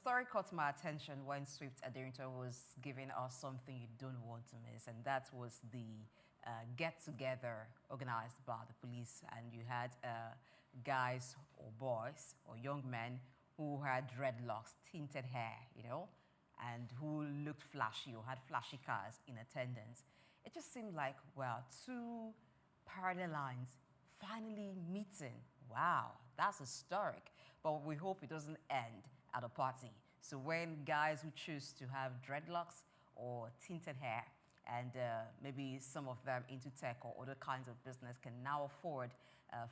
story caught my attention when Swift Aderinto was giving us something you don't want to miss, and that was the get-together organized by the police. And you had guys or boys or young men who had dreadlocks, tinted hair, you know, and who looked flashy or had flashy cars in attendance. It just seemed like, well, two parallel lines finally meeting. Wow, that's historic. But we hope it doesn't end at a party. So when guys who choose to have dreadlocks or tinted hair, and maybe some of them into tech or other kinds of business, can now afford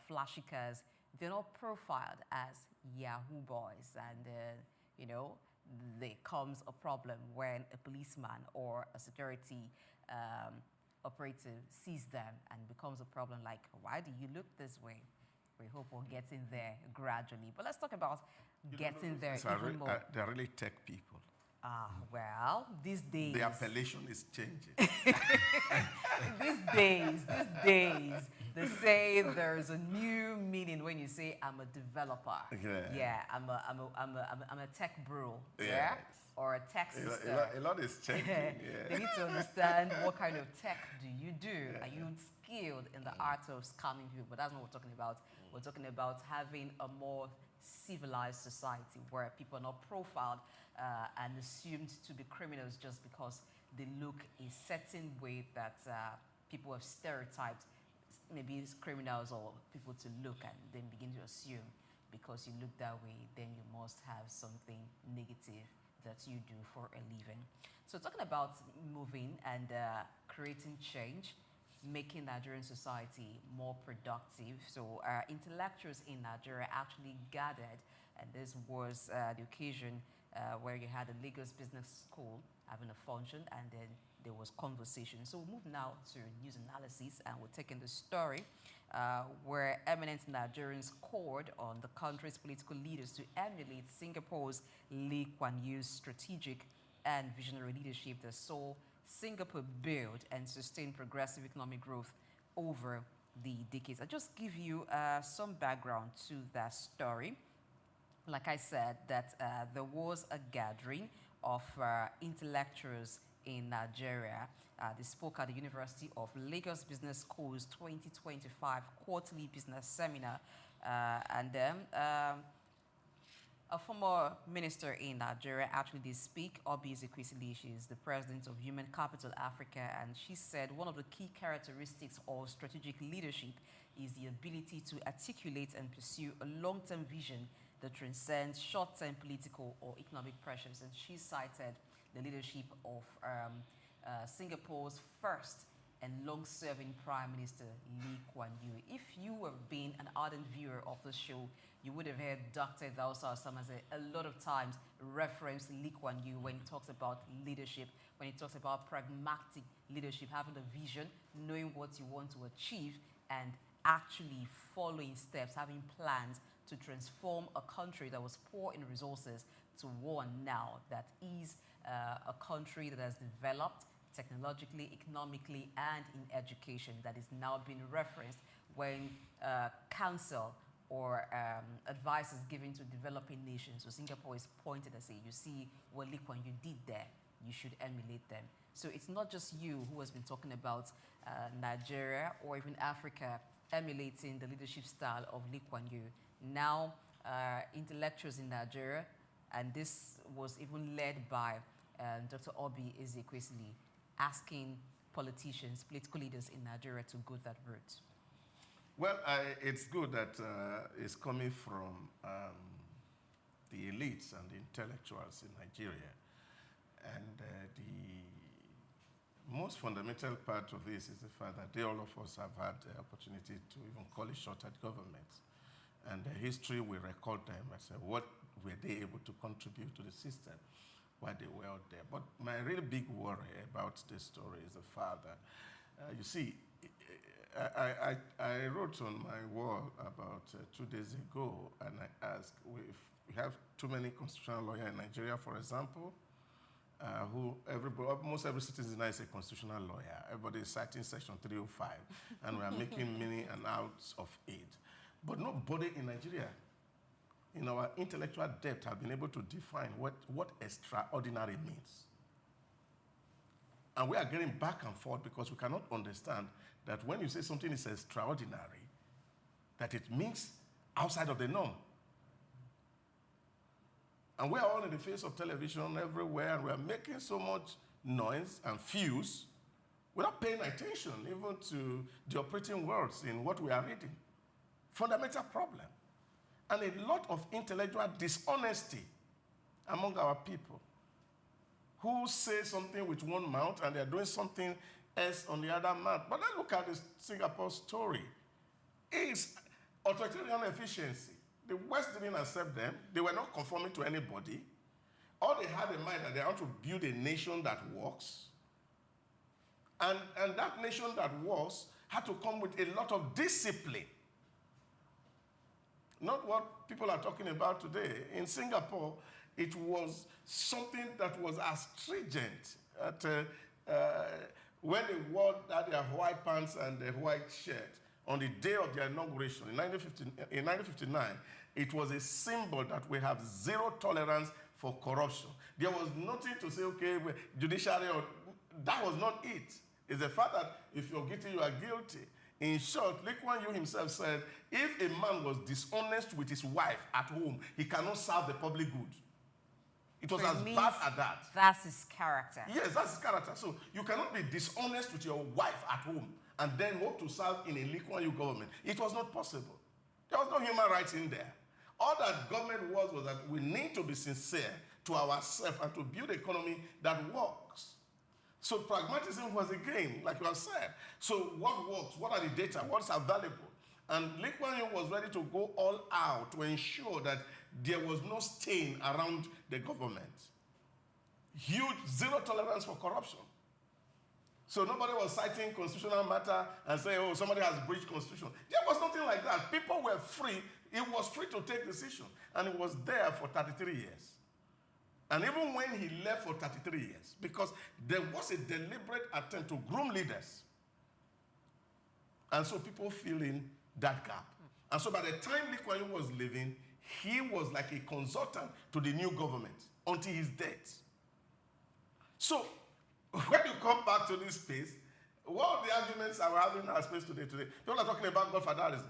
flashy cars, they're not profiled as Yahoo boys. And, you know, there comes a problem when a policeman or a security operative sees them and becomes a problem like, why do you look this way? We hope we'll get in there gradually. But let's talk about getting there even more. They're really tech people. Ah, well, these days... The appellation is changing. these days, they say there's a new meaning when you say, I'm a developer. Yeah, I'm a tech bro. Yeah. Yes. Or a tech sister. A lot is changing. Yeah. They need to understand what kind of tech do you do. Yeah. Are you skilled in the art of scamming people? But that's not what we're talking about. We're talking about having a more civilized society where people are not profiled and assumed to be criminals just because they look a certain way that people have stereotyped maybe it's criminals or people to look, and then begin to assume because you look that way, then you must have something negative that you do for a living. So talking about moving and creating change, making Nigerian society more productive. So intellectuals in Nigeria actually gathered, and this was the occasion where you had the Lagos Business School having a function, and then there was conversation. So we'll move now to news analysis, and we're taking the story where eminent Nigerians called on the country's political leaders to emulate Singapore's Lee Kuan Yew's strategic and visionary leadership that saw Singapore build and sustain progressive economic growth over the decades. I'll just give you some background to that story. Like I said, that there was a gathering of intellectuals in Nigeria. They spoke at the University of Lagos Business School's 2025 Quarterly Business Seminar. And then a former minister in Nigeria actually did speak. Obi Ezekwesili, she is the president of Human Capital Africa, and she said one of the key characteristics of strategic leadership is the ability to articulate and pursue a long-term vision that transcends short-term political or economic pressures. And she cited the leadership of Singapore's first and long-serving Prime Minister, Lee Kuan Yew. If you have been an ardent viewer of the show, you would have heard Dr. Idahosa Osamhanze a lot of times reference Lee Kuan Yew when he talks about leadership, when he talks about pragmatic leadership, having a vision, knowing what you want to achieve, and actually following steps, having plans to transform a country that was poor in resources to one now that is a country that has developed technologically, economically, and in education, that is now being referenced when counsel or advice is given to developing nations. So Singapore is pointed and say, you see what Lee Kuan Yew did there, you should emulate them. So it's not just you who has been talking about Nigeria or even Africa emulating the leadership style of Lee Kuan Yew. Now, intellectuals in Nigeria, and this was even led by Dr. Obi Ezekwesili, asking politicians, political leaders in Nigeria to go that route. Well, it's good that it's coming from the elites and the intellectuals in Nigeria. And the most fundamental part of this is the fact that all of us have had the opportunity to even call it short-term governments. And the history will record them as what were they able to contribute to the system while they were out there. But my really big worry about this story is the fact that, you see, I wrote on my wall about 2 days ago, and I asked if we have too many constitutional lawyers in Nigeria, for example, almost every citizen now is a constitutional lawyer. Everybody is citing Section 305, and we are making many and outs of it. But nobody in Nigeria in our intellectual depth, have been able to define what extraordinary means. And we are getting back and forth because we cannot understand that when you say something is extraordinary, that it means outside of the norm. And we are all in the face of television everywhere, and we are making so much noise and fuse without paying attention even to the operating words in what we are reading. Fundamental problem. And a lot of intellectual dishonesty among our people who say something with one mouth and they're doing something else on the other mouth. But let's look at the Singapore story. It's authoritarian efficiency. The West didn't accept them. They were not conforming to anybody. All they had in mind that they want to build a nation that works. And that nation that works had to come with a lot of discipline. Not what people are talking about today. In Singapore, it was something that was as stringent when they wore their white pants and their white shirt on the day of their inauguration in 1959. It was a symbol that we have zero tolerance for corruption. There was nothing to say, okay, judiciary, that was not it. It's the fact that if you're guilty, you are guilty. In short, Lee Kuan Yew himself said, if a man was dishonest with his wife at home, he cannot serve the public good. It was as bad as that. That's his character. Yes, that's his character. So you cannot be dishonest with your wife at home and then hope to serve in a Lee Kuan Yew government. It was not possible. There was no human rights in there. All that government was that we need to be sincere to ourselves and to build an economy that works. So pragmatism was a game, like you have said. So what works? What are the data? What's available? And Lee Kuan Yew was ready to go all out to ensure that there was no stain around the government. Huge zero tolerance for corruption. So nobody was citing constitutional matter and saying, oh, somebody has breached constitution. There was nothing like that. People were free. It was free to take decision. And it was there for 33 years. And even when he left for 33 years, because there was a deliberate attempt to groom leaders. And so people fill in that gap. And so by the time Lee Kuan Yew was leaving, he was like a consultant to the new government until his death. So when you come back to this space, what are the arguments that we're having in our space today? People are talking about godfatherism.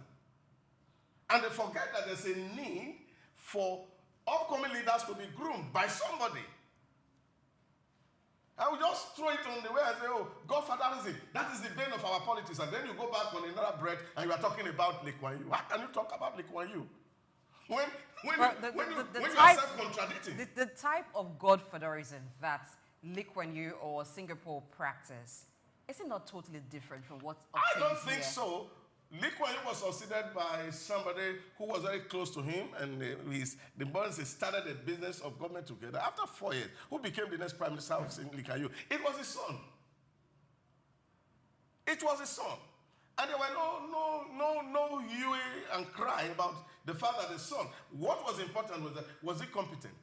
And they forget that there's a need for upcoming leaders to be groomed by somebody. And we just throw it on the way and say, oh, godfatherism, that is the bane of our politics. And then you go back on another breath and you are talking about Lee Kuan Yew. How can you talk about Lee Kuan Yew? When you are self-contradicting. The type of godfatherism that Lee Kuan Yew or Singapore practice, is it not totally different from what I don't think so. Lee Kuan Yew was succeeded by somebody who was very close to him, and the boys started a business of government together. After 4 years, who became the next prime minister of Lee Kuan Yew? It was his son. It was his son. And there were no hue and cry about the father and the son. What was important was he competent?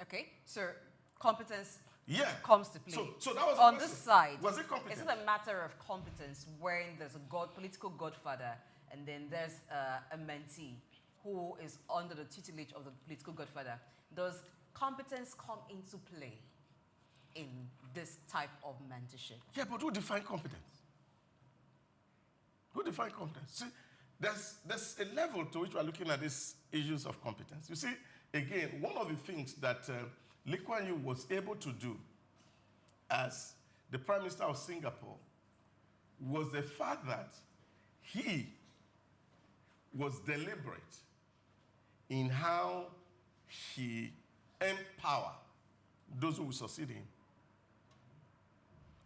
Okay, so competence comes to play. So that was on this side. Was he competent? Is it a matter of competence wherein there's a political godfather and then there's a mentee who is under the tutelage of the political godfather? Does competence come into play in this type of mentorship? Yeah, but who defines competence? Who defines competence? See, there's a level to which we're looking at these issues of competence. You see, again, one of the things that Lee Kuan Yew was able to do as the Prime Minister of Singapore was the fact that he was deliberate in how he empowered those who will succeed him.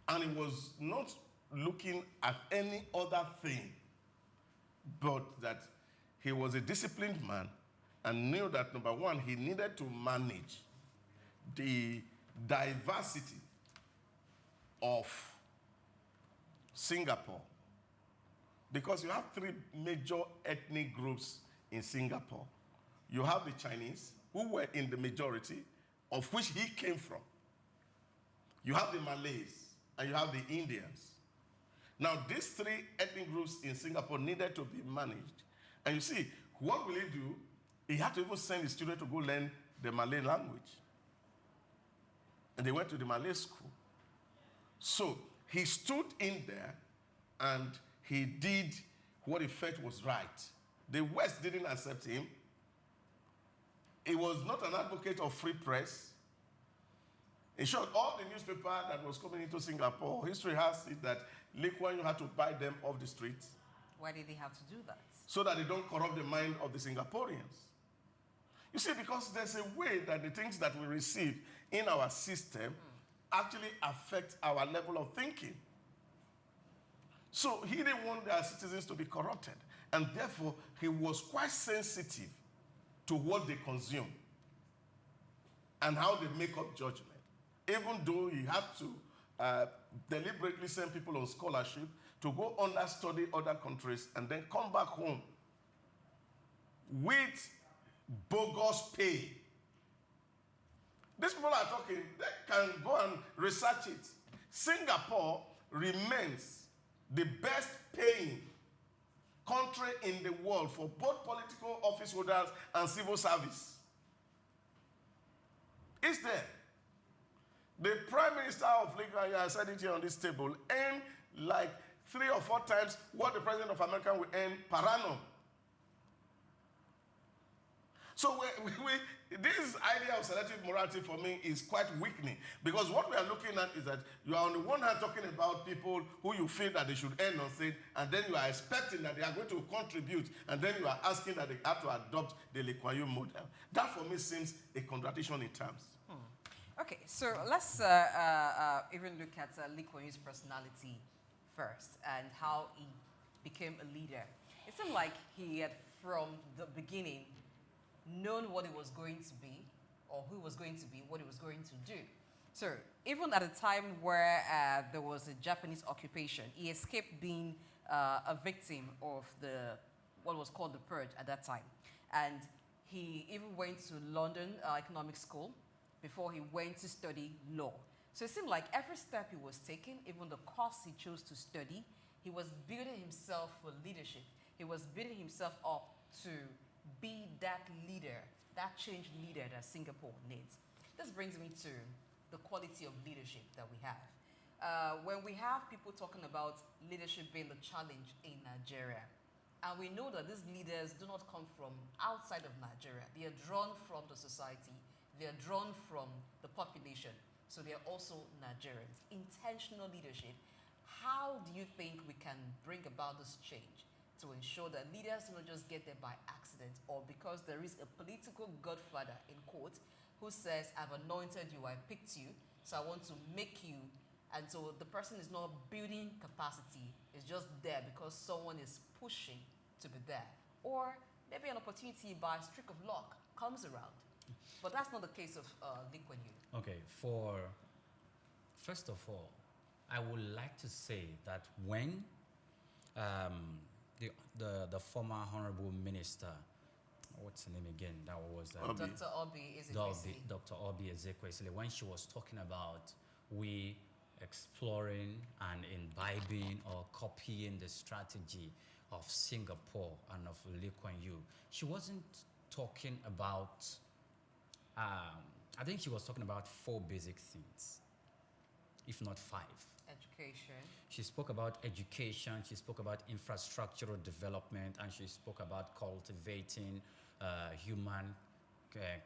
And he was not looking at any other thing but that he was a disciplined man and knew that, number one, he needed to manage the diversity of Singapore. Because you have three major ethnic groups in Singapore. You have the Chinese, who were in the majority, of which he came from. You have the Malays, and you have the Indians. Now, these three ethnic groups in Singapore needed to be managed. And you see, what will he do? He had to even send his children to go learn the Malay language. And they went to the Malay school. So he stood in there and he did what he felt was right. The West didn't accept him. He was not an advocate of free press. In short, all the newspaper that was coming into Singapore, history has it that Lee Kuan Yew had to buy them off the streets. Why did he have to do that? So that they don't corrupt the mind of the Singaporeans. You see, because there's a way that the things that we receive in our system actually affect our level of thinking. So he didn't want their citizens to be corrupted. And therefore, he was quite sensitive to what they consume and how they make up judgment. Even though he had to deliberately send people on scholarship to go understudy other countries and then come back home with bogus pay. These people are talking, they can go and research it. Singapore remains the best paying country in the world for both political office holders and civil service. It's there. The Prime Minister of Lee Kuan Yew, I said it here on this table, earned like 3 or 4 times what the President of America will earn per annum. So this idea of selective morality for me is quite weakening, because what we are looking at is that you are on the one hand talking about people who you feel that they should earn nothing, and then you are expecting that they are going to contribute, and then you are asking that they have to adopt the Lee Kuan Yew model. That for me seems a contradiction in terms. Okay, so let's even look at Lee Kuan Yew's personality first and how he became a leader. It seemed like he had, from the beginning, known what he was going to be, or who was going to be, what he was going to do. So even at a time where there was a Japanese occupation, he escaped being a victim of what was called the Purge at that time. And he even went to London Economic School before he went to study law. So it seemed like every step he was taking, even the course he chose to study, he was building himself for leadership. He was building himself up to be that leader, that change leader that Singapore needs. This brings me to the quality of leadership that we have. When we have people talking about leadership being the challenge in Nigeria, and we know that these leaders do not come from outside of Nigeria. They are drawn from the society. They are drawn from the population. So they are also Nigerians. Intentional leadership. How do you think we can bring about this change to ensure that leaders do not just get there by accident or because there is a political godfather in court who says, I've anointed you, I picked you, so I want to make you. And so the person is not building capacity, it's just there because someone is pushing to be there. Or maybe an opportunity by streak of luck comes around. But that's not the case of Lee Kuan Yew. Okay, first of all, I would like to say that when the former honorable minister, what's her name again? That was Dr. Obi Ezekwesili. Dr. Obi Ezekwesili, when she was talking about we exploring and imbibing or copying the strategy of Singapore and of Lee Kuan Yew, she wasn't talking about. I think she was talking about 4 basic things, if not 5. Education. She spoke about education, she spoke about infrastructural development, and she spoke about cultivating human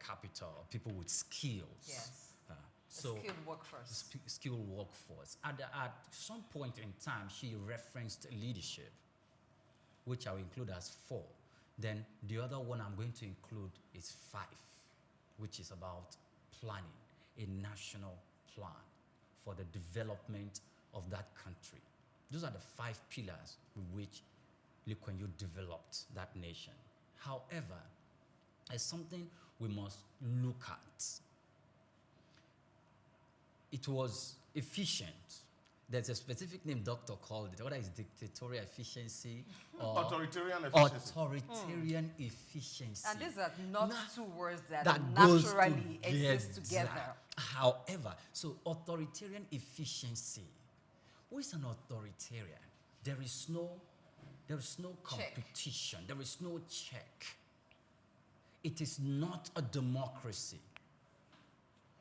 capital, people with skills. Yes. So skilled workforce. Skilled workforce. At some point in time, she referenced leadership, which I will include as 4. Then the other one I'm going to include is 5. Which is about planning, a national plan for the development of that country. Those are the 5 pillars with which Lee Kuan Yew developed that nation. However, there's something we must look at. It was efficient. There's a specific name doctor called it. Whether it's dictatorial efficiency or authoritarian efficiency. Authoritarian efficiency. And these are not 2 words that naturally exist together. However, so authoritarian efficiency. Who is an authoritarian? There is no competition. There is no check. It is not a democracy.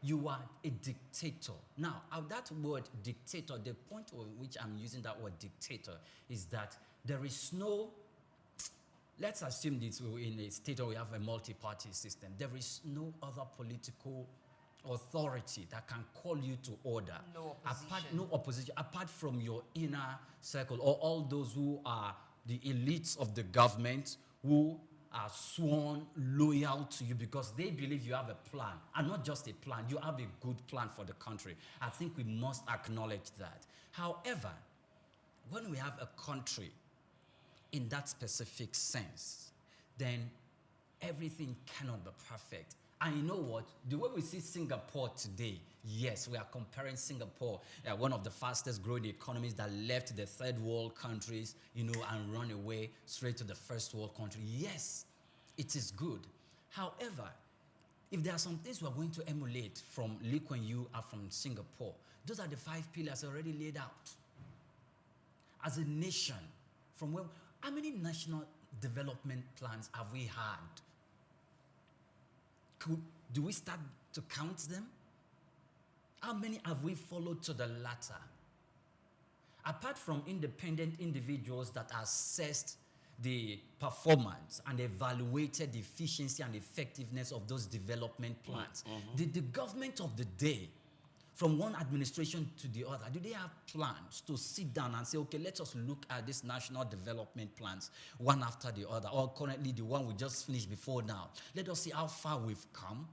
You are a dictator. Now, that word dictator, the point of which I'm using that word dictator is that there is no, let's assume this in a state where we have a multi-party system. There is no other political authority that can call you to order. No opposition. No opposition, apart from your inner circle or all those who are the elites of the government who are sworn loyal to you because they believe you have a plan, and not just a plan, you have a good plan for the country. I think we must acknowledge that. However, when we have a country in that specific sense, then everything cannot be perfect. And you know what? The way we see Singapore today, yes, we are comparing Singapore, one of the fastest growing economies that left the third world countries, and run away straight to the first world country. Yes, it is good. However, if there are some things we are going to emulate from Lee Kuan Yew and from Singapore, those are the 5 pillars already laid out. As a nation, how many national development plans have we had? Do we start to count them? How many have we followed to the latter? Apart from independent individuals that assessed the performance and evaluated the efficiency and effectiveness of those development plans, did the government of the day, from one administration to the other, do they have plans to sit down and say, okay, let us look at these national development plans one after the other, or currently the one we just finished before now? Let us see how far we've come.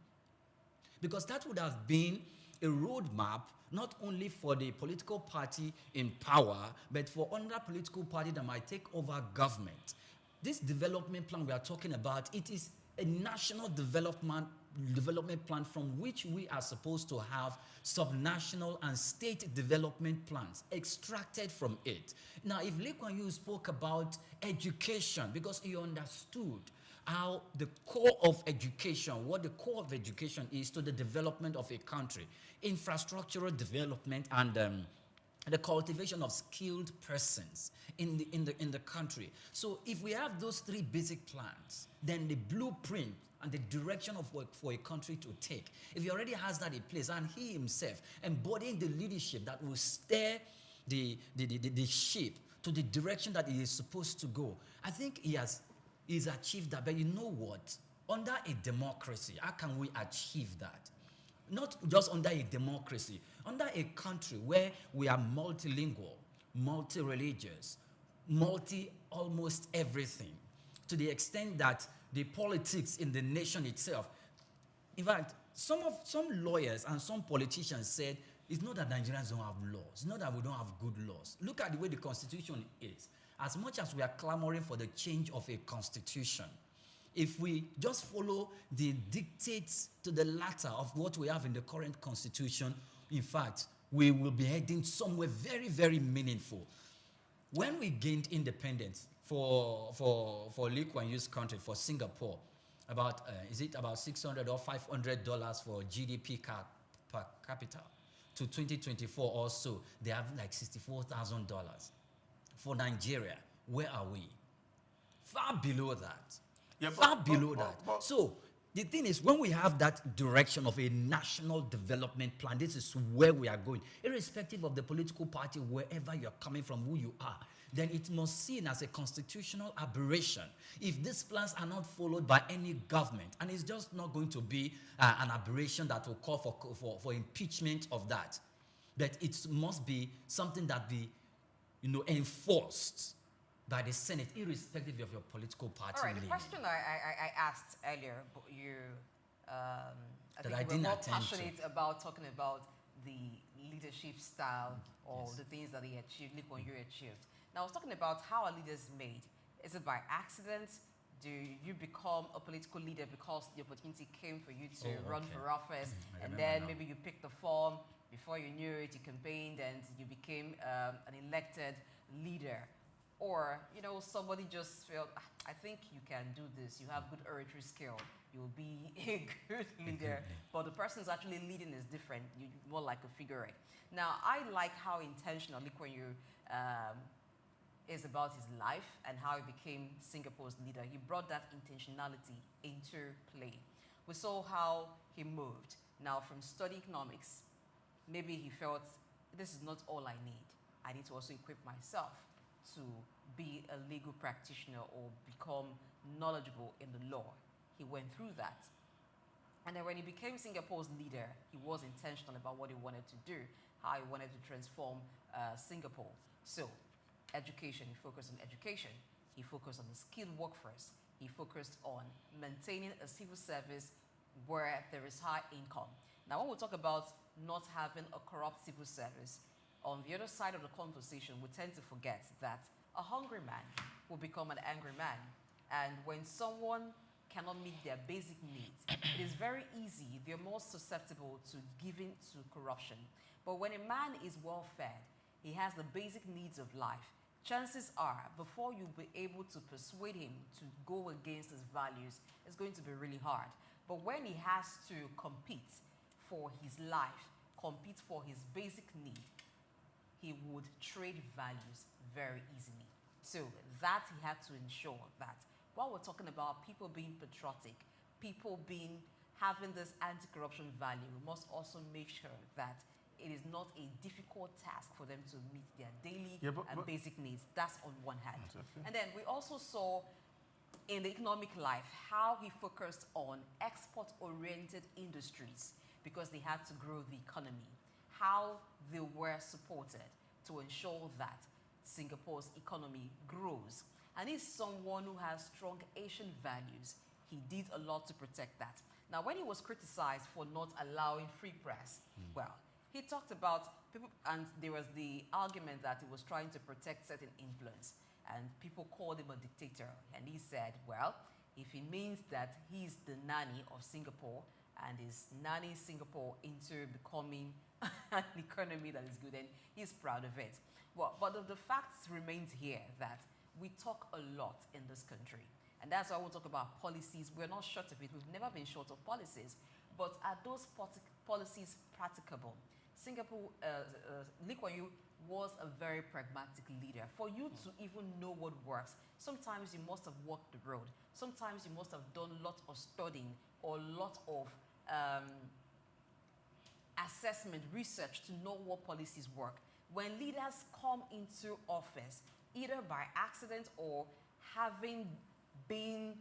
Because that would have been a roadmap not only for the political party in power, but for another political party that might take over government. This development plan we are talking about, it is a national development plan from which we are supposed to have subnational and state development plans extracted from it. Now, if Lee Kuan Yew spoke about education, because he understood how the core of education, what the core of education is to the development of a country, infrastructural development and the cultivation of skilled persons in the country. So if we have those 3 basic plans, then the blueprint and the direction of work for a country to take, if he already has that in place, and he himself embodying the leadership that will steer the ship to the direction that it is supposed to go, I think he's achieved that. But you know what? Under a democracy, how can we achieve that? Not just under a democracy, under a country where we are multilingual, multi-religious, almost everything, to the extent that the politics in the nation itself. In fact, some lawyers and some politicians said, it's not that Nigerians don't have laws. It's not that we don't have good laws. Look at the way the constitution is. As much as we are clamoring for the change of a constitution, if we just follow the dictates to the latter of what we have in the current constitution, in fact, we will be heading somewhere very, very meaningful. When we gained independence for Lee Kuan Yew's country, for Singapore, is it about $600 or $500 for GDP per capita? To 2024 also, they have like $64,000. For Nigeria, where are we? Far below that. Yeah, far below that. So the thing is, when we have that direction of a national development plan, this is where we are going, irrespective of the political party, wherever you're coming from, who you are, then it must be seen as a constitutional aberration if these plans are not followed by any government. And it's just not going to be an aberration that will call for impeachment of that. But it must be something that be enforced by the Senate, irrespective of your political party. All right, the question I asked earlier, but I think you were more passionate about talking about the leadership style or the things that he achieved, Lee Kuan Yew achieved. Now, I was talking about how are leaders made. Is it by accident? Do you become a political leader because the opportunity came for you to run for office, and then maybe you picked the form, before you knew it, you campaigned and you became an elected leader? Or, somebody just felt, I think you can do this. You have good oratory skill. You'll be a good leader. But the person who's actually leading is different. You're more like a figurehead. Now, I like how intentional Lee Kuan Yew is about his life and how he became Singapore's leader. He brought that intentionality into play. We saw how he moved. Now, from study economics, maybe he felt, this is not all I need. I need to also equip myself to be a legal practitioner or become knowledgeable in the law. He went through that. And then when he became Singapore's leader, he was intentional about what he wanted to do, how he wanted to transform Singapore. So, education, he focused on education. He focused on the skilled workforce. He focused on maintaining a civil service where there is high income. Now, when we talk about not having a corrupt civil service, on the other side of the conversation, we tend to forget that a hungry man will become an angry man. And when someone cannot meet their basic needs, it is very easy, they're more susceptible to giving to corruption. But when a man is well fed, he has the basic needs of life, chances are, before you'll be able to persuade him to go against his values, it's going to be really hard. But when he has to compete for his life, compete for his basic need, he would trade values very easily. So that he had to ensure that while we're talking about people being patriotic, people having this anti-corruption value, we must also make sure that it is not a difficult task for them to meet their daily and basic needs. That's on one hand. Okay. And then we also saw in the economic life how he focused on export-oriented industries because they had to grow the economy, how they were supported to ensure that Singapore's economy grows. And he's someone who has strong Asian values. He did a lot to protect that. Now, when he was criticized for not allowing free press, well, he talked about people, and there was the argument that he was trying to protect certain influence, and people called him a dictator. And he said, well, if it means that he's the nanny of Singapore and is nannying Singapore into becoming an economy that is good, then he's proud of it. Well, but the fact remains here that we talk a lot in this country. And that's why we'll talk about policies. We're not short of it. We've never been short of policies. But are those policies practicable? Singapore, Lee Kuan Yew was a very pragmatic leader. For you to even know what works, sometimes you must have walked the road. Sometimes you must have done a lot of studying or a lot of assessment, research to know what policies work. When leaders come into office, either by accident or having been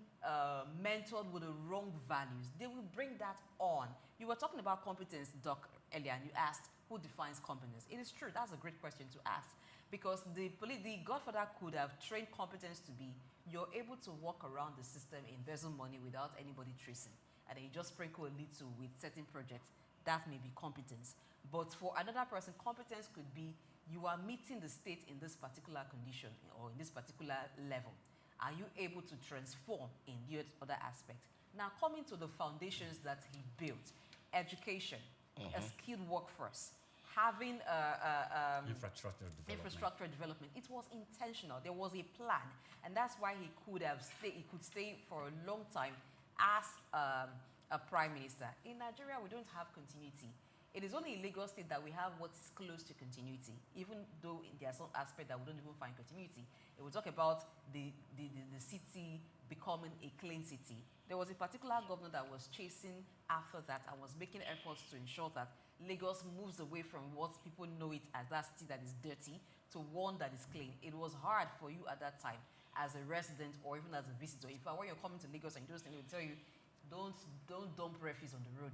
mentored with the wrong values, they will bring that on. You were talking about competence, Doc, earlier, and you asked who defines competence. It is true, that's a great question to ask, because the Godfather could have trained competence to be, you're able to walk around the system, embezzle money without anybody tracing, and then you just sprinkle a little with certain projects. That may be competence. But for another person, competence could be you are meeting the state in this particular condition or in this particular level. Are you able to transform in the other aspect? Now, coming to the foundations that he built, education, a skilled workforce, having infrastructure development. It was intentional. There was a plan, and that's why he could stay for a long time as a prime minister. In Nigeria, we don't have continuity. It is only in Lagos State that we have what's close to continuity, even though there are some aspects that we don't even find continuity. If we talk about the city becoming a clean city, there was a particular governor that was chasing after that and was making efforts to ensure that Lagos moves away from what people know it as that city that is dirty to one that is clean. It was hard for you at that time as a resident or even as a visitor. In fact, when you're coming to Lagos and those things, they will tell you, don't dump refuse on the road.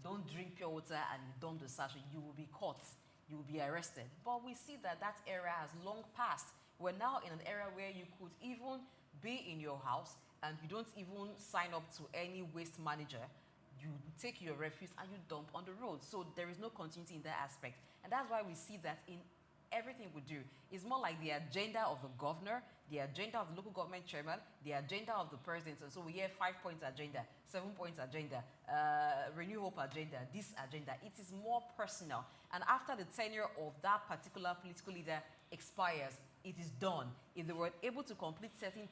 Don't drink pure water and dump the sachet. You will be caught. You will be arrested. But we see that that era has long passed. We're now in an era where you could even be in your house and you don't even sign up to any waste manager. You take your refuse and you dump on the road. So there is no continuity in that aspect. And that's why we see that in everything we do. It's more like the agenda of the governor, the agenda of the local government chairman, the agenda of the president. And so we hear 5-point agenda, 7-point agenda, renew hope agenda, this agenda. It is more personal. And after the tenure of that particular political leader expires, it is done. If they were able to complete certain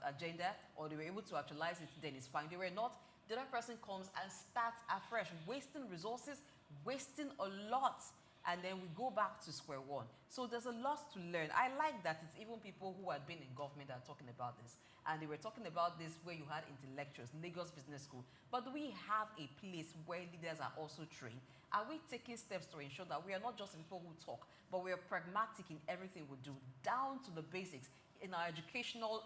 agenda or they were able to actualize it, then it's fine. They were not. The other person comes and starts afresh, wasting resources, wasting a lot. and then we go back to square one. So there's a lot to learn. I like that it's even people who had been in government that are talking about this. And they were talking about this where you had intellectuals, Lagos Business School. But do we have a place where leaders are also trained? Are we taking steps to ensure that we are not just people who talk, but we are pragmatic in everything we do, down to the basics in our educational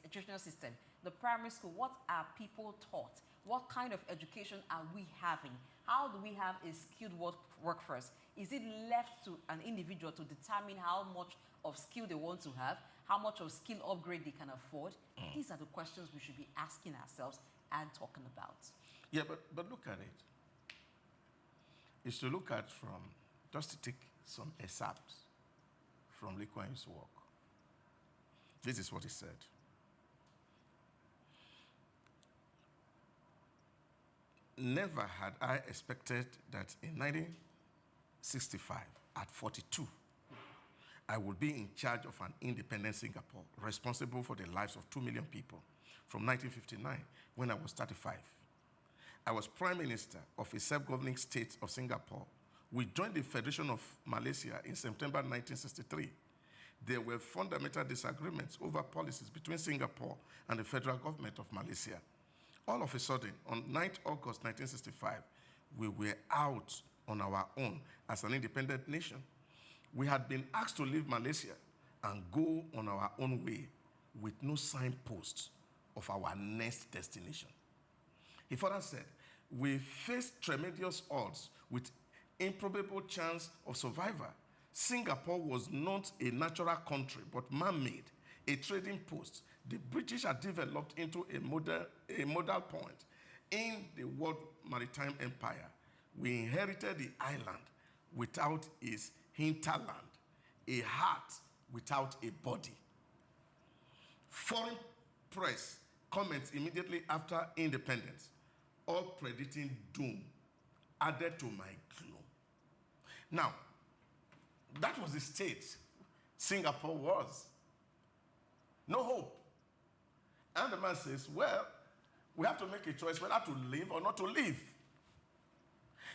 educational system? The primary school, what are people taught? What kind of education are we having? How do we have a skilled workforce? Is it left to an individual to determine how much of skill they want to have, how much of skill upgrade they can afford? These are the questions we should be asking ourselves and talking about. Yeah, but look at it. It's to look at just to take some excerpts from Lee Kuan Yew's work. This is what he said. Never had I expected that in 1965, at 42, I would be in charge of an independent Singapore, responsible for the lives of 2 million people from 1959, when I was 35. I was Prime Minister of a self-governing state of Singapore. We joined the Federation of Malaysia in September 1963. There were fundamental disagreements over policies between Singapore and the federal government of Malaysia. All of a sudden, on 9th August 1965, we were out on our own as an independent nation. We had been asked to leave Malaysia and go on our own way with no signposts of our next destination. He further said, we faced tremendous odds with improbable chance of survival. Singapore was not a natural country, but man-made, a trading post. The British had developed into a modal point in the world maritime empire. We inherited the island without its hinterland, a heart without a body. Foreign press comments immediately after independence, all predicting doom, added to my gloom. Now, that was the state Singapore was. No hope. And the man says, well, we have to make a choice whether to live or not to live.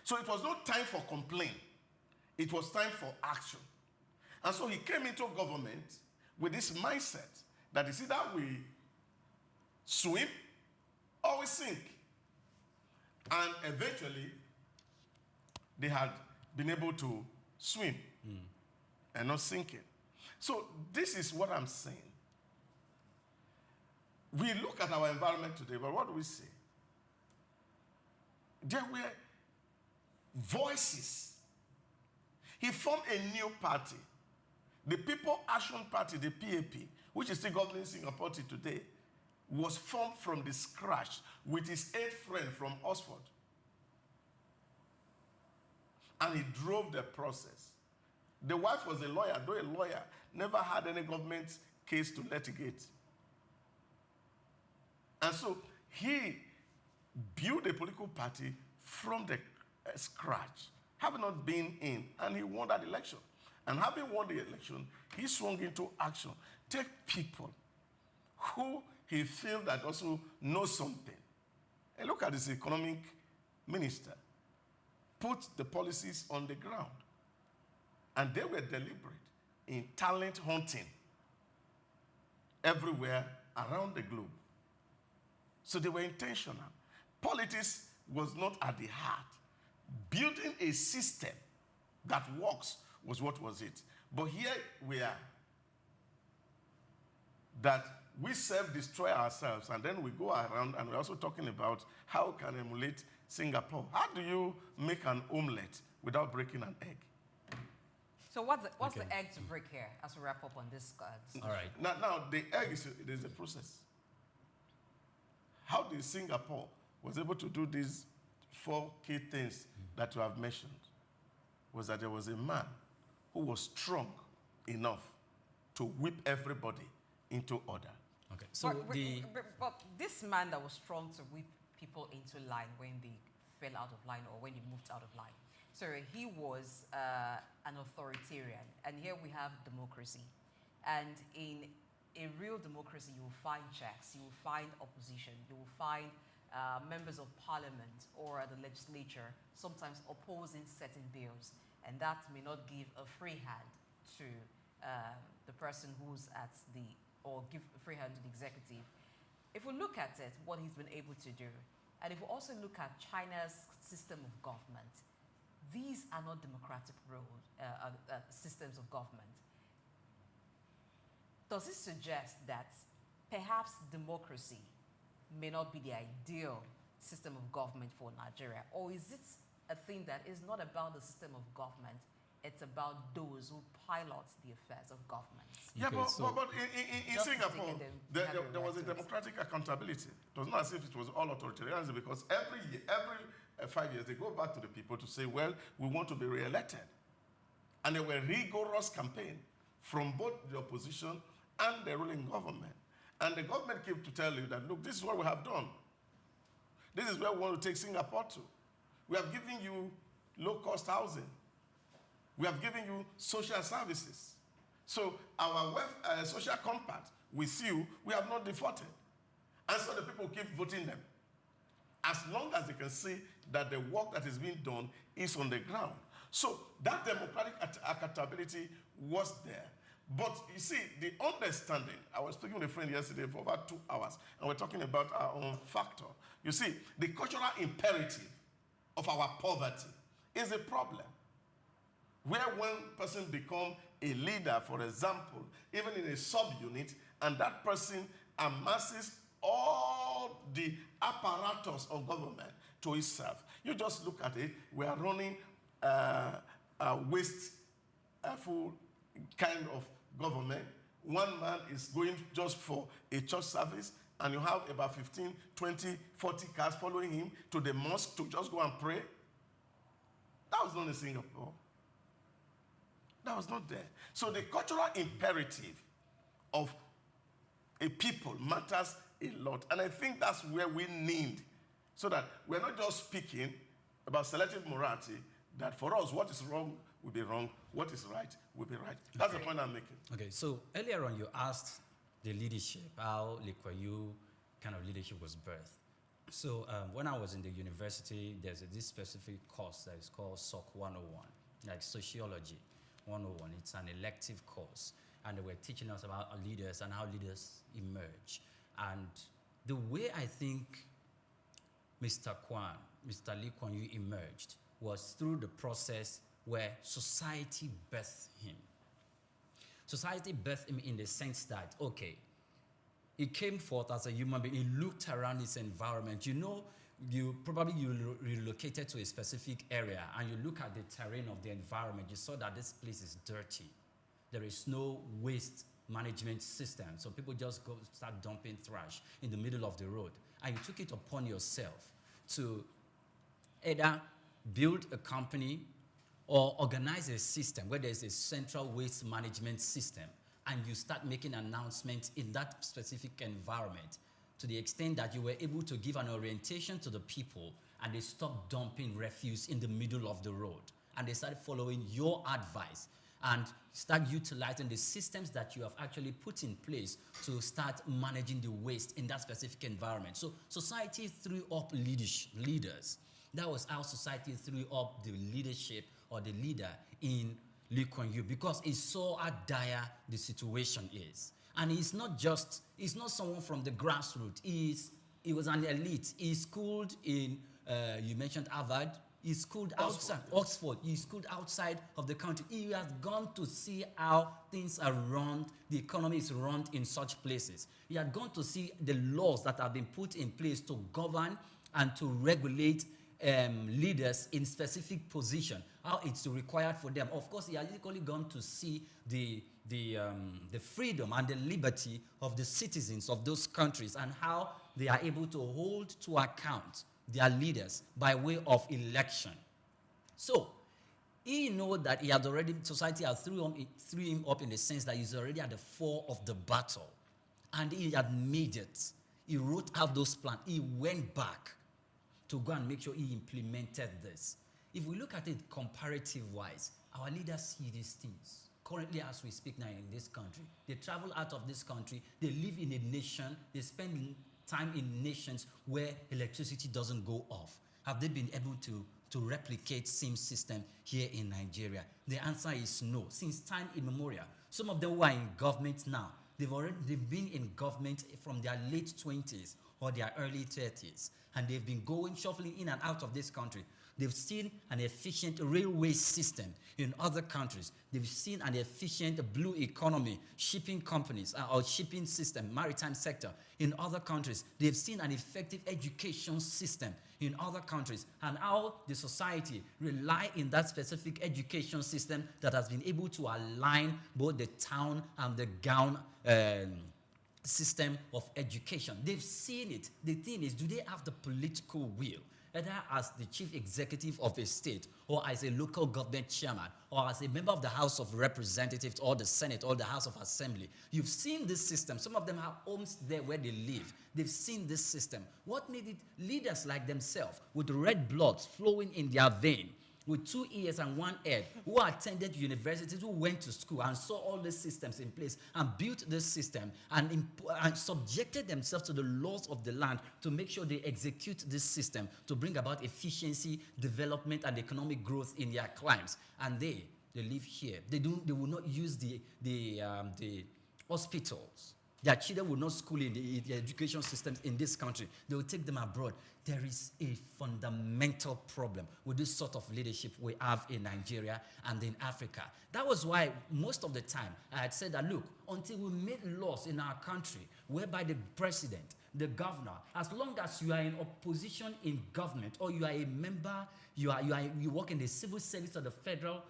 So it was not time for complaint. It was time for action. And so he came into government with this mindset that it's either we swim or we sink. And eventually, they had been able to swim and not sinking. So this is what I'm saying. We look at our environment today, but what do we see? There were voices. He formed a new party, the People Action Party, the PAP, which is still governing Singapore today, was formed from the scratch with his 8th friend from Oxford. And he drove the process. The wife was a lawyer, though a lawyer never had any government case to litigate. And so he built a political party from the scratch, having not been in, and he won that election. And having won the election, he swung into action. Take people who he feels that also know something. And look at this economic minister. Put the policies on the ground. And they were deliberate in talent hunting everywhere around the globe. So they were intentional. Politics was not at the heart. Building a system that works was what was it. But here we are. That we self-destroy ourselves, and then we go around and we're also talking about how can emulate Singapore. How do you make an omelette without breaking an egg? So what's the egg to break here as we wrap up on this? All right. Now the egg is a process. How did Singapore was able to do these 4 key things that you have mentioned was that there was a man who was strong enough to whip everybody into order. Okay. So but this man that was strong to whip people into line when they fell out of line or when they moved out of line. So he was an authoritarian, and here we have democracy. And in a real democracy, you will find checks, you will find opposition, you will find members of parliament or the legislature sometimes opposing certain bills, and that may not give a free hand to the person who's at the, or give a free hand to the executive. If we look at it, what he's been able to do, and if we also look at China's system of government, these are not democratic systems of government. Does it suggest that perhaps democracy may not be the ideal system of government for Nigeria? Or is it a thing that is not about the system of government, it's about those who pilot the affairs of government? Yeah, Okay, but in Singapore, there was a democratic accountability. It was not as if it was all authoritarianism, because every 5 years they go back to the people to say, well, we want to be re-elected. And there were rigorous campaigns from both the opposition and the ruling government. And the government came to tell you that, look, this is what we have done. This is where we want to take Singapore to. We have given you low-cost housing. We have given you social services. So our social compact with you, we have not defaulted. And so the people keep voting them, as long as they can see that the work that is being done is on the ground. So that democratic accountability was there. But you see, the understanding, I was speaking with a friend yesterday for about 2 hours, and we're talking about our own factor. You see, the cultural imperative of our poverty is a problem. Where one person becomes a leader, for example, even in a subunit, and that person amasses all the apparatus of government to itself. You just look at it, we are running a wasteful kind of government. One man is going just for a church service, and you have about 15, 20, 40 cars following him to the mosque to just go and pray. That was not in Singapore. That was not there. So the cultural imperative of a people matters a lot. And I think that's where we need, so that we're not just speaking about selective morality, that for us, what is wrong will be wrong, what is right will be right. That's the point I'm making. Okay, so earlier on you asked the leadership, how Lee Kuan Yew kind of leadership was birthed. So when I was in the university, there's this specific course that is called SOC 101, like Sociology 101. It's an elective course. And they were teaching us about leaders and how leaders emerge. And the way I think Mr. Lee Kuan Yew emerged was through the process where society birthed him. Society birthed him in the sense that, okay, he came forth as a human being. He looked around his environment. You know, you relocated to a specific area and you look at the terrain of the environment. You saw that this place is dirty. There is no waste management system. So people just go start dumping trash in the middle of the road. And you took it upon yourself to either build a company or organize a system where there's a central waste management system, and you start making announcements in that specific environment to the extent that you were able to give an orientation to the people, and they stopped dumping refuse in the middle of the road. And they started following your advice and start utilizing the systems that you have actually put in place to start managing the waste in that specific environment. So society threw up leaders. That was how society threw up the leadership or the leader in Lee Kuan Yew, because he saw how dire the situation is. And he's not someone from the grassroots. He was an elite. He schooled in, you mentioned Harvard. He schooled outside Oxford. He schooled outside of the country. He has gone to see how things are run, the economy is run in such places. He had gone to see the laws that have been put in place to govern and to regulate leaders in specific position, how it's required for them. Of course, he has equally gone to see the freedom and the liberty of the citizens of those countries and how they are able to hold to account their leaders by way of election. So he knows that he had already, society had threw him up in the sense that he's already at the fore of the battle. And he had made it. He wrote out those plans. He went back to go and make sure he implemented this. If we look at it comparative-wise, our leaders see these things. Currently, as we speak now in this country, they travel out of this country, they live in a nation, they spend time in nations where electricity doesn't go off? Have they been able to replicate same system here in Nigeria? The answer is no. Since time immemorial, some of them who are in government now, they've been in government from their late 20s or their early 30s, and they've been going shuffling in and out of this country. They've seen an efficient railway system in other countries. They've seen an efficient blue economy, shipping companies or shipping system, maritime sector in other countries. They've seen an effective education system in other countries, and how the society rely in that specific education system that has been able to align both the town and the gown system of education. They've seen it. The thing is, do they have the political will, either as the chief executive of a state, or as a local government chairman, or as a member of the House of Representatives, or the Senate, or the House of Assembly? You've seen this system. Some of them have homes there where they live. They've seen this system. What made it? Leaders like themselves, with red blood flowing in their vein, with 2 ears and 1 head, who attended universities, who went to school and saw all these systems in place and built this system and subjected themselves to the laws of the land to make sure they execute this system to bring about efficiency, development, and economic growth in their climes. And they live here. They will not use the hospitals. Their children will not school in the education systems in this country. They will take them abroad. There is a fundamental problem with this sort of leadership we have in Nigeria and in Africa. That was why most of the time I had said that, look, until we made laws in our country whereby the president, the governor, as long as you are in opposition in government, or you are a member, you work in the civil service of the federal,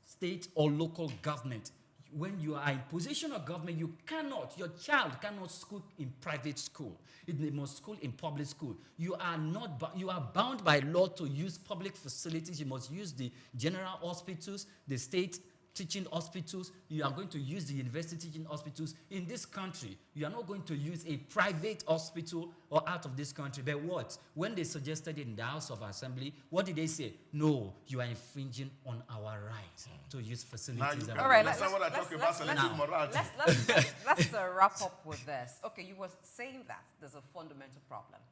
state, or local government, when you are in position of government, your child cannot school in private school. They must school in public school. You are bound by law to use public facilities. You must use the general hospitals, the state teaching hospitals. You are going to use the university teaching hospitals. In this country, you are not going to use a private hospital or out of this country. But what? When they suggested it in the House of Assembly, what did they say? No, you are infringing on our right to use facilities. All right, let's wrap up with this. Okay, you were saying that there's a fundamental problem.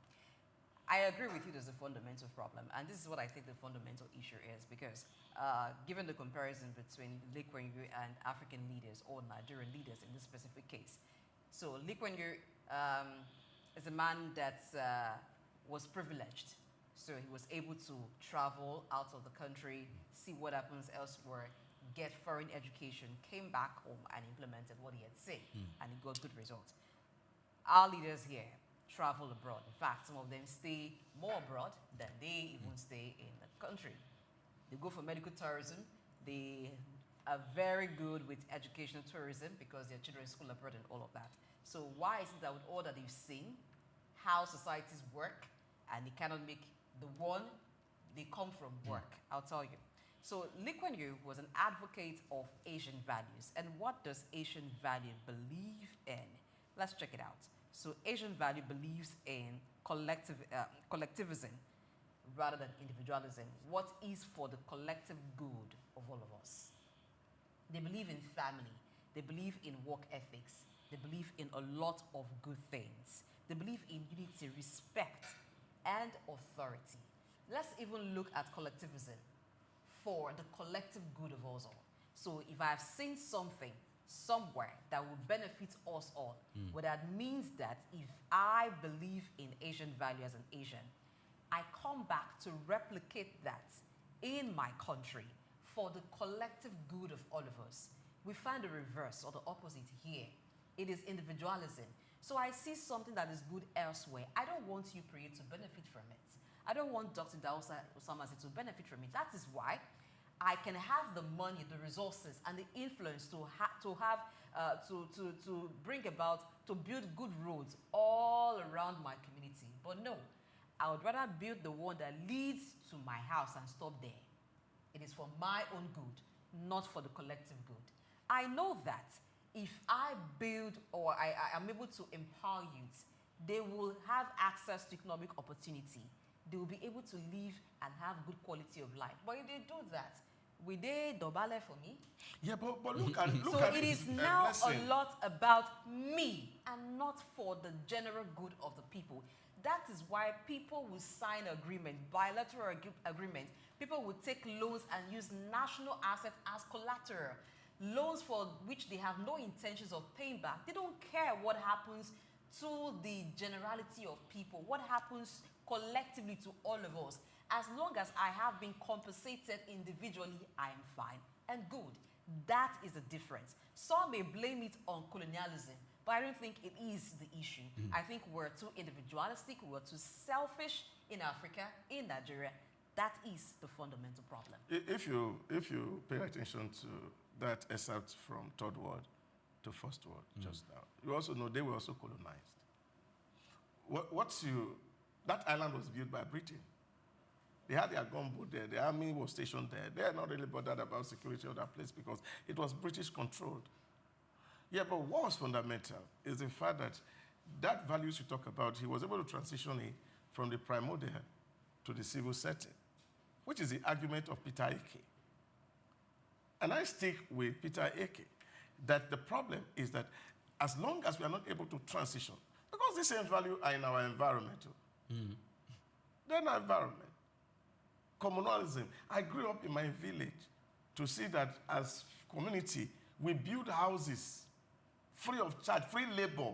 I agree with you, there's a fundamental problem. And this is what I think the fundamental issue is, because given the comparison between Lee Kuan Yew and African leaders, or Nigerian leaders in this specific case. So Lee Kuan Yew is a man that was privileged. So he was able to travel out of the country, see what happens elsewhere, get foreign education, came back home and implemented what he had said, and he got good results. Our leaders here travel abroad. In fact, some of them stay more abroad than they even stay in the country. They go for medical tourism. They are very good with educational tourism because their children school abroad and all of that. So why is it that with all that they've seen, how societies work, and they cannot make the one they come from work? I'll tell you. So Lee Kuan Yew was an advocate of Asian values. And what does Asian value believe in? Let's check it out. So Asian value believes in collectivism rather than individualism. What is for the collective good of all of us? They believe in family. They believe in work ethics. They believe in a lot of good things. They believe in unity, respect, and authority. Let's even look at collectivism for the collective good of us all. So if I've seen something somewhere that will benefit us all, well, that means that if I believe in Asian value as an Asian, I come back to replicate that in my country for the collective good of all of us. We find the reverse or the opposite here. It is individualism. So I see something that is good elsewhere. I don't want you, Priya, to benefit from it. I don't want Dr. Idahosa Osamhanze to benefit from it. That is why I can have the money, the resources, and the influence to bring about, to build good roads all around my community. But no, I would rather build the one that leads to my house and stop there. It is for my own good, not for the collective good. I know that if I build or I am able to empower youth, they will have access to economic opportunity. They will be able to live and have good quality of life. But if they do that, We did dobale for me. Yeah, but look at So it is now Blessing. a lot about me and not for the general good of the people. That is why people will sign agreement, bilateral agreement. People will take loans and use national assets as collateral. Loans for which they have no intentions of paying back. They don't care what happens to the generality of people, what happens collectively to all of us. As long as I have been compensated individually, I am fine and good. That is the difference. Some may blame it on colonialism, but I don't think it is the issue. I think we're too individualistic, we're too selfish in Africa, in Nigeria. That is the fundamental problem. If you pay attention to that excerpt from Third World to First World just now, you also know they were also colonized. That island was built by Britain. They had their gunboat there. The army was stationed there. They are not really bothered about security of that place because it was British controlled. Yeah, but what was fundamental is the fact that that values you talk about, he was able to transition it from the primordial to the civil setting, which is the argument of Peter Eichie. And I stick with Peter Eichie, that the problem is that as long as we are not able to transition, because the same value are in our environment. They're in our environment. Communalism. I grew up in my village to see that as community, we build houses free of charge, free labor.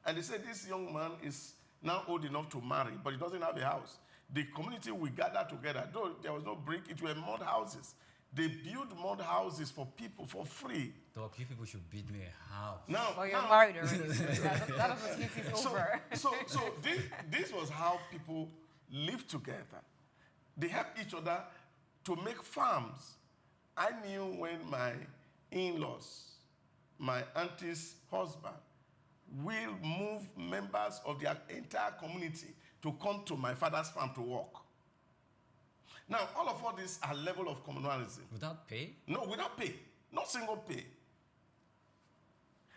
And they said this young man is now old enough to marry, but he doesn't have a house. The community will gather together. Though there was no brick, it were mud houses. They build mud houses for people for free. Dog, you people should build me a house. Now, Well, you're married already. So that opportunity is over. So this was how people lived together. They helped each other to make farms. I knew when my in-laws, my auntie's husband, will move members of their entire community to come to my father's farm to work. Now, all these are level of communalism. Without pay? No, without pay. Not single pay.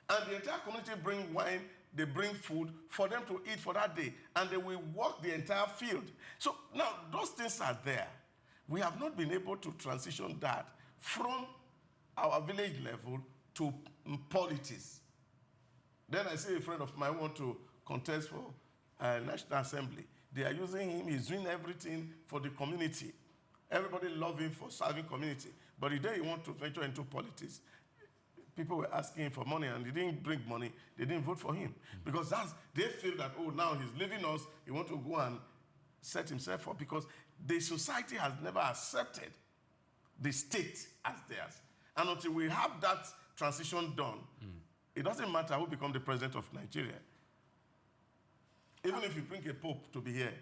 And the entire community bring wine, they bring food for them to eat for that day. And they will work the entire field. So now, those things are there. We have not been able to transition that from our village level to politics. Then I see a friend of mine want to contest for National Assembly. They are using him. He's doing everything for the community. Everybody love him for serving community. But the day he wants to venture into politics, people were asking him for money, and he didn't bring money. They didn't vote for him. Because they feel that, oh, now he's leaving us. He wants to go and set himself up. Because the society has never accepted the state as theirs. And until we have that transition done, it doesn't matter who becomes the president of Nigeria. Even if you bring a pope to be here,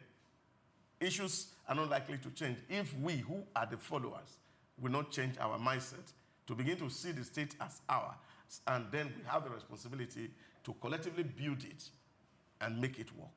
issues are not likely to change if we, who are the followers, will not change our mindset to begin to see the state as ours. And then we have the responsibility to collectively build it and make it work.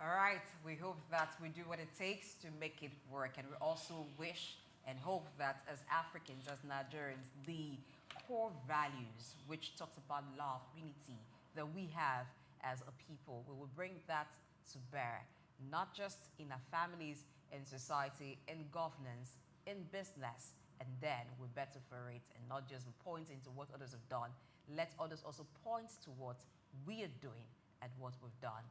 All right, we hope that we do what it takes to make it work. And we also wish and hope that as Africans, as Nigerians, the core values, which talks about love, unity, that we have as a people, we will bring that to bear, not just in our families, in society, in governance, in business, and then we better for it and not just pointing to what others have done. Let others also point to what we are doing and what we've done.